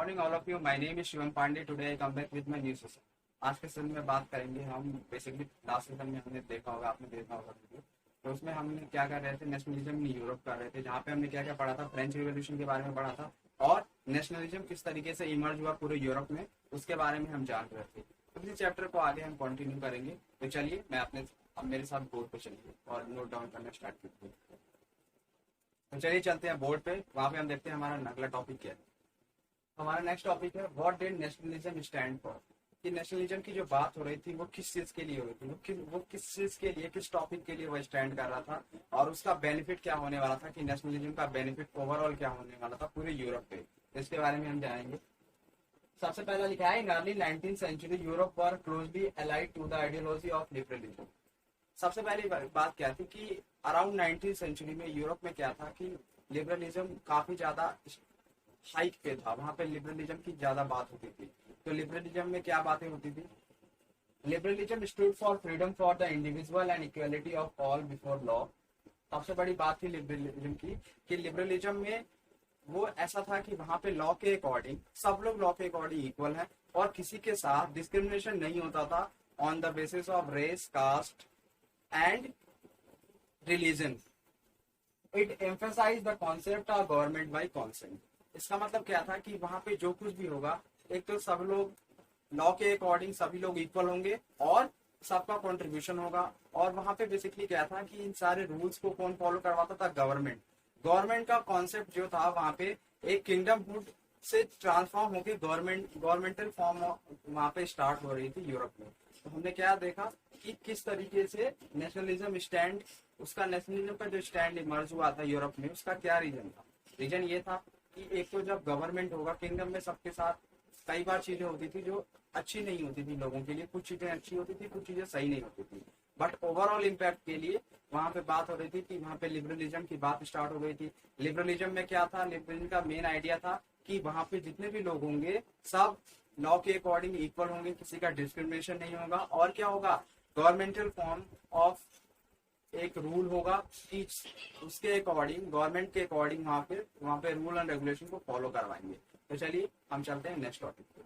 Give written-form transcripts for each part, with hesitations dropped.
Morning all of you, my name is Shivam Pandey. Today I come back with my new session. आज के session में बात करेंगे हम बेसिकली लास्ट सेशन में हमने देखा होगा, आपने देखा होगा वीडियो। तो उसमें हमने क्या कर रहे थे, नेशनलिज्म इन यूरोप कर रहे थे, जहाँ पे हमने क्या क्या पढ़ा था, फ्रेंच रिवॉल्यूशन के बारे में पढ़ा था और नेशनलिज्म किस तरीके से इमर्ज हुआ पूरे यूरोप में, उसके बारे में हम जान रहे थे। तो इसी चैप्टर को आगे हम कंटिन्यू करेंगे। तो चलिए मैं अपने अब मेरे साथ बोर्ड पे चलिए और नोट डाउन करना स्टार्ट करते हैं। तो चलिए चलते हैं बोर्ड पे, वहाँ पे हम देखते हैं हमारा अगला टॉपिक क्या है। हमारा नेक्स्ट टॉपिक है what did nationalism stand for. कि नेशनलिज्म की जो बात हो रही थी वो किस चीज के लिए हो रही थी, वो किस चीज के लिए, किस टॉपिक के लिए वो स्टैंड कर रहा था और उसका बेनिफिट क्या होने वाला था, कि नेशनलिज्म का बेनिफिट ओवरऑल क्या होने वाला था पूरे यूरोप पे। इसके बारे में हम जानेंगे। सबसे पहला लिखा है in early 19th century Europe were closely allied to the ideology of liberalism. सबसे पहली बात क्या थी कि अराउंड 19th सेंचुरी में यूरोप में क्या था कि लिबरलिज्म काफी ज्यादा हाइक पे था, वहां पे लिबरलिज्म की ज्यादा बात होती थी। तो लिबरलिज्म में क्या बातें होती थी, liberalism stood for freedom for the individual and equality of all before law. सबसे बड़ी बात थी लिबरलिज्म की कि लिबरलिज्म में वो ऐसा था कि वहां पे लॉ के अकॉर्डिंग सब लोग लॉ के अकॉर्डिंग इक्वल है और किसी के साथ डिस्क्रिमिनेशन नहीं होता था on the basis of race, caste and religion. It emphasise the concept of government by consent. इसका मतलब क्या था कि वहां पे जो कुछ भी होगा, एक तो सब लोग लॉ के अकॉर्डिंग सभी लोग इक्वल होंगे और सबका कंट्रीब्यूशन होगा। और वहां पे बेसिकली क्या था कि इन सारे रूल्स को कौन फॉलो करवाता था, गवर्नमेंट। गवर्नमेंट का कॉन्सेप्ट जो था वहां पे एक किंगडम हुड से ट्रांसफॉर्म होकर गवर्नमेंटल फॉर्म वहां पे स्टार्ट हो रही थी यूरोप में। तो हमने क्या देखा कि किस तरीके से नेशनलिज्म स्टैंड, उसका नेशनलिज्म का जो स्टैंड इमर्ज हुआ था यूरोप में, उसका क्या रीजन था। रीजन ये था कि एक तो जब गवर्नमेंट होगा किंगडम में, सबके साथ कई बार चीजें होती थी जो अच्छी नहीं होती थी लोगों के लिए, कुछ चीजें अच्छी होती थी, कुछ चीजें सही नहीं होती थी, बट ओवरऑल इम्पैक्ट के लिए वहां पे बात हो रही थी कि वहां पे लिबरलिज्म की बात स्टार्ट हो गई थी। लिबरलिज्म में क्या था, लिबरलिज्म का मेन आइडिया था कि वहां पे जितने भी लोग होंगे सब लॉ के अकॉर्डिंग इक्वल होंगे, किसी का डिस्क्रिमिनेशन नहीं होगा और क्या होगा, गवर्नमेंटल फॉर्म ऑफ एक रूल होगा कि उसके अकॉर्डिंग, गवर्नमेंट के अकॉर्डिंग वहां पे रूल एंड रेगुलेशन को फॉलो करवाएंगे। तो चलिए हम चलते हैं नेक्स्ट टॉपिक पे।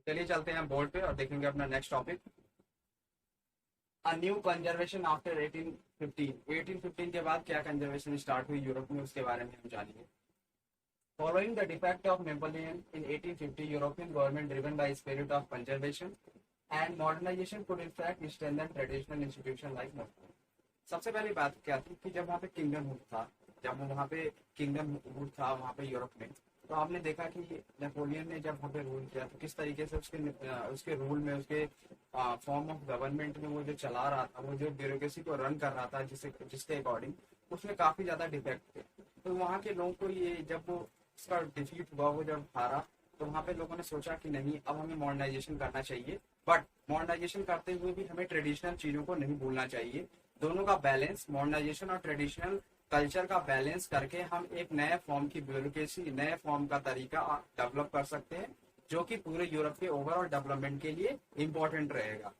चलिए चलते हैं बोर्ड पे और देखेंगे अपना next topic. A new conservation after 1815। 1815 के बाद क्या कंजर्वेशन स्टार्ट हुई यूरोप में, उसके बारे में हम जानेंगे। Following the defeat of Napoleon in 1850, European government driven by spirit of conservation and modernization could in fact strengthen traditional institutions like Napoleon। सबसे पहली बात क्या थी कि जब वहाँ पे किंगडम हुड था, जब वहाँ पे किंगडम हुड था वहाँ पे यूरोप में, तो आपने देखा कि नेपोलियन ने जब वहाँ पे रूल किया तो किस तरीके से उसके रूल में, उसके फॉर्म ऑफ गवर्नमेंट में वो जो चला रहा था, वो जो ब्यूरोक्रेसी को रन कर रहा था जिसके अकॉर्डिंग, उसमें काफी ज्यादा डिफेक्ट थे। तो वहाँ के लोगों को ये जब वो उसका डिफीट हुआ, वो जब हारा, तो वहाँ पे लोगों ने सोचा कि नहीं अब हमें मॉडर्नाइजेशन करना चाहिए, बट मॉडर्नाइजेशन करते हुए भी हमें ट्रेडिशनल चीजों को नहीं भूलना चाहिए। दोनों का बैलेंस, मॉडर्नाइजेशन और ट्रेडिशनल कल्चर का बैलेंस करके हम एक नए फॉर्म की ब्यूरोक्रेसी, नए फॉर्म का तरीका डेवलप कर सकते हैं, जो कि पूरे यूरोप के ओवरऑल डेवलपमेंट के लिए इम्पोर्टेंट रहेगा।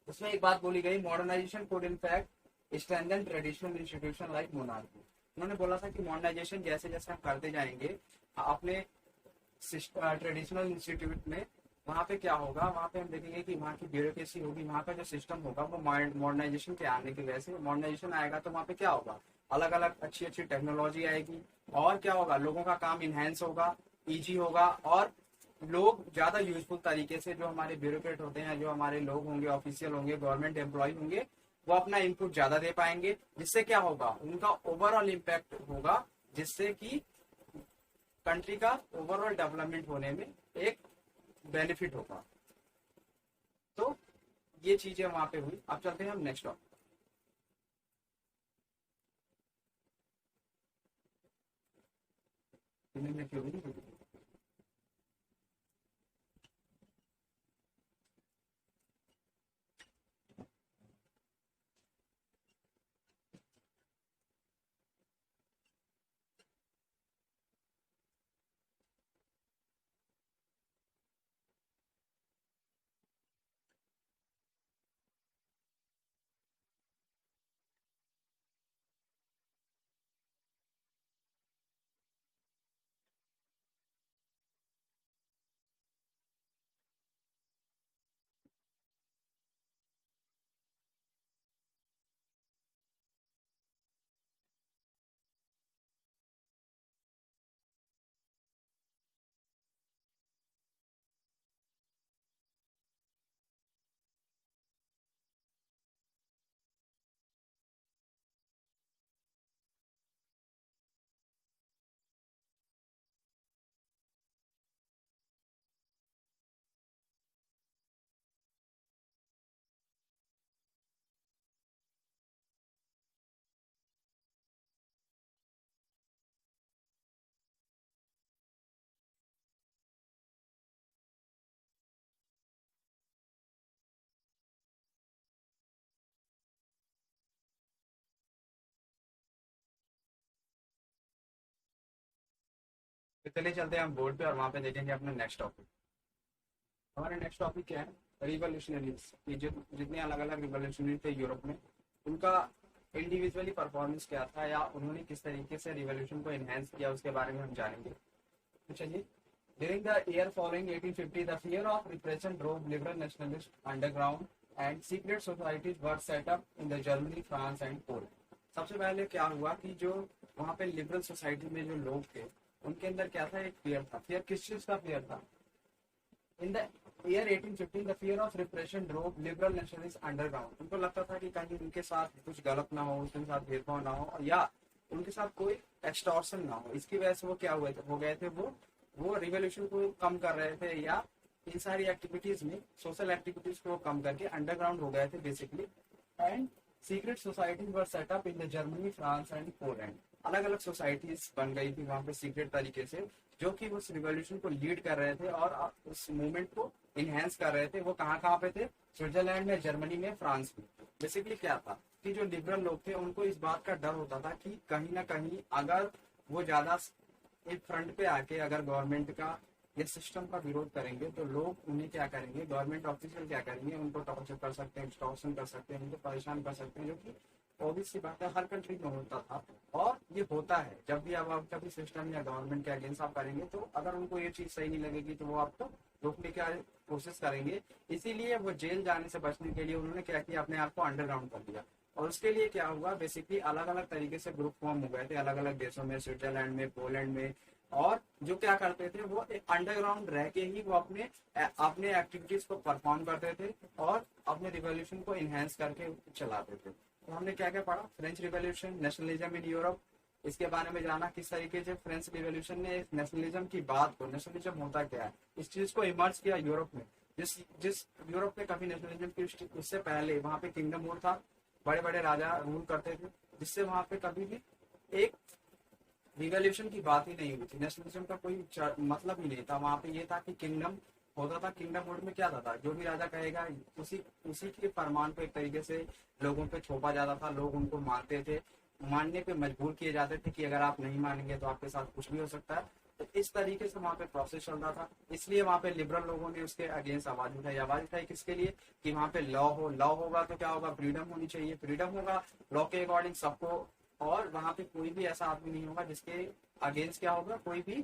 उसमें एक बात बोली गई, modernisation could in fact strengthen traditional institution like monarchy. उन्होंने बोला था कि मॉडर्नाइजेशन जैसे जैसे हम करते जाएंगे अपने ट्रेडिशनल इंस्टीट्यूट में, वहाँ पे क्या होगा, वहाँ पे हम देखेंगे कि वहाँ की ब्यूरोक्रेसी होगी, वहाँ का जो सिस्टम होगा वो मॉडर्नाइजेशन के आने की वजह से, मॉडर्नाइजेशन आएगा तो वहाँ पे क्या होगा, अलग अलग अच्छी अच्छी टेक्नोलॉजी आएगी, और क्या होगा, लोगों का काम इनहेंस होगा, इजी होगा, और लोग ज्यादा यूजफुल तरीके से, जो हमारे ब्यूरोक्रेट होते हैं, जो हमारे लोग होंगे, ऑफिशियल होंगे, गवर्नमेंट एम्प्लॉय होंगे, वो अपना इनपुट ज्यादा दे पाएंगे, जिससे क्या होगा, उनका ओवरऑल इम्पैक्ट होगा, जिससे कि कंट्री का ओवरऑल डेवलपमेंट होने में एक बेनिफिट होगा। तो ये चीजें वहां पे हुई। अब चलते हैं हम नेक्स्ट टॉपिक। तो चलिए चलते हैं हम बोर्ड पे और वहां पे देखेंगे अपना नेक्स्ट टॉपिक। हमारा नेक्स्ट टॉपिक क्या है, रिवोल्यूशनरीज। ये जितने अलग अलग रिवोल्यूशनरी थे यूरोप में, उनका इंडिविजुअली परफॉर्मेंस क्या था, या उन्होंने किस तरीके से रिवोल्यूशन को एनहेंस किया, उसके बारे में हम जानेंगे। तो चलिए, during the year following 1850, the fear of repression drove liberal nationalist underground and secret societies were set up in the Germany, France and Poland. सबसे पहले क्या हुआ कि जो वहाँ पे लिबरल सोसाइटी में जो लोग थे, उनके अंदर क्या था, एक फियर था। फियर किस चीज का फियर था? In the year 1815 the fear of repression drove liberal nationalist underground. उनको लगता था कि कहीं उनके साथ कुछ गलत ना हो, उनके साथ भेदभाव ना हो, या उनके साथ कोई एक्सटॉर्शन ना हो। इसकी वजह से वो क्या हुए थे, हो गए थे, वो रिवोल्यूशन को कम कर रहे थे, या इन सारी एक्टिविटीज में, सोशल एक्टिविटीज को कम करके अंडरग्राउंड हो गए थे basically. And secret societies were set up in the Germany, France and Poland. अलग अलग सोसाइटीज बन गई थी वहां पे सीक्रेट तरीके से, जो कि उस रिवोल्यूशन को लीड कर रहे थे और उस मूवमेंट को इनहेंस कर रहे थे। वो कहाँ पे थे? स्विट्जरलैंड में, जर्मनी में, फ्रांस में। बेसिकली क्या था कि जो लिबरल लोग थे, उनको इस बात का डर होता था कि कहीं ना कहीं अगर वो ज्यादा एक फ्रंट पे आके अगर गवर्नमेंट का या सिस्टम का विरोध करेंगे, तो लोग उन्हें क्या करेंगे, गवर्नमेंट ऑफिशियल क्या करेंगे, उनको टॉर्चर कर सकते हैं, एक्सटॉर्शन कर सकते हैं, उनको परेशान कर सकते हैं, जो कि ऑब्वियस सी बात है, हर कंट्री में होता था और ये होता है। जब भी आप कभी सिस्टम या गवर्नमेंट के अगेंस्ट आप करेंगे, तो अगर उनको ये चीज सही नहीं लगेगी तो वो आपको रोकने की कोशिश करेंगे। इसीलिए वो जेल जाने से बचने के लिए उन्होंने क्या किया, अपने आप को अंडरग्राउंड कर दिया। और उसके लिए क्या हुआ, बेसिकली अलग अलग तरीके से ग्रुप फॉर्म हो गए थे अलग अलग देशों में, स्विट्जरलैंड में, पोलैंड में। और जो क्या करते थे, वो एक अंडरग्राउंड रह के ही वो अपने अपने एक्टिविटीज को परफॉर्म करते थे और अपने रिवॉल्यूशन को इनहेंस करके चलाते थे। तो हमने क्या क्या पढ़ा, French revolution, nationalism in Europe, इसके बारे में जाना किस तरीके से फ्रेंच रिवॉल्यूशन ने नेशनलिज्म की बात को, नेशनलिज्म होता क्या है, इस चीज को इमर्ज किया यूरोप में। जिस जिस यूरोप में कभी नेशनलिज्म की, उससे पहले वहां पे किंगडम रूल था, बड़े बड़े राजा रूल करते थे, जिससे वहां पे कभी भी एक रिवॉल्यूशन की बात ही नहीं हुई थी, नेशनलिज्म का कोई मतलब ही नहीं था। वहां पे ये था कि किंगडम होता था, किंगडम रूल में क्या था, जो भी राजा कहेगा उसी उसी के फरमान को एक तरीके से लोगों पे थोपा जाता था, लोग उनको मानते थे, मानने पे मजबूर किए जाते थे कि अगर आप नहीं मानेंगे तो आपके साथ कुछ भी हो सकता है। तो इस तरीके से वहाँ पे प्रोसेस चल रहा था। इसलिए वहाँ पे लिबरल लोगों ने उसके अगेंस्ट आवाज उठाई किसके लिए, कि वहाँ पे लॉ हो, लॉ होगा तो क्या होगा, फ्रीडम होनी चाहिए, फ्रीडम होगा लॉ के अकॉर्डिंग सबको, और वहाँ पे कोई भी ऐसा आदमी नहीं होगा जिसके अगेंस्ट क्या होगा, कोई भी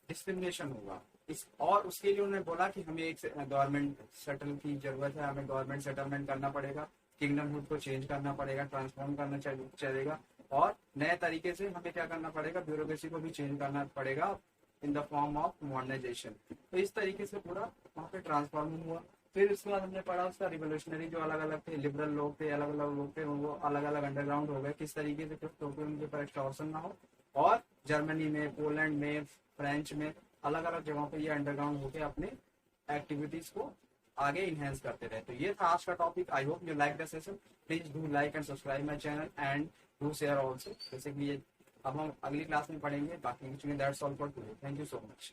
डिस्क्रिमिनेशन होगा। इस और उसके लिए उन्होंने बोला कि हमें एक गवर्नमेंट सेटल की जरूरत है, हमें गवर्नमेंट सेटलमेंट करना पड़ेगा, किंगडम हुड को चेंज करना पड़ेगा, ट्रांसफॉर्म करना चलेगा, और नए तरीके से हमें क्या करना पड़ेगा, ब्यूरोक्रेसी को भी चेंज करना पड़ेगा in the form of modernisation. तो इस तरीके से पूरा वहाँ पे ट्रांसफॉर्म हुआ। फिर उसके बाद हमने पढ़ा उसका रिवोल्यूशनरी जो अलग अलग थे, लिबरल लोग थे, अलग अलग लोग थे, वो अलग अलग अंडरग्राउंड हो गए, किस तरीके से तो उनके ऊपर एक्सटॉर्शन ना हो। और जर्मनी में, पोलैंड में, फ्रेंच में, अलग अलग जगहों पे ये अंडरग्राउंड होके अपने एक्टिविटीज को आगे इनहेंस करते रहे। तो ये था आज का topic. I hope you like the session. Please do like and subscribe my channel and do share also. Basically अब हम अगली क्लास में पढ़ेंगे बाकी। That's all for today. Thank you so much.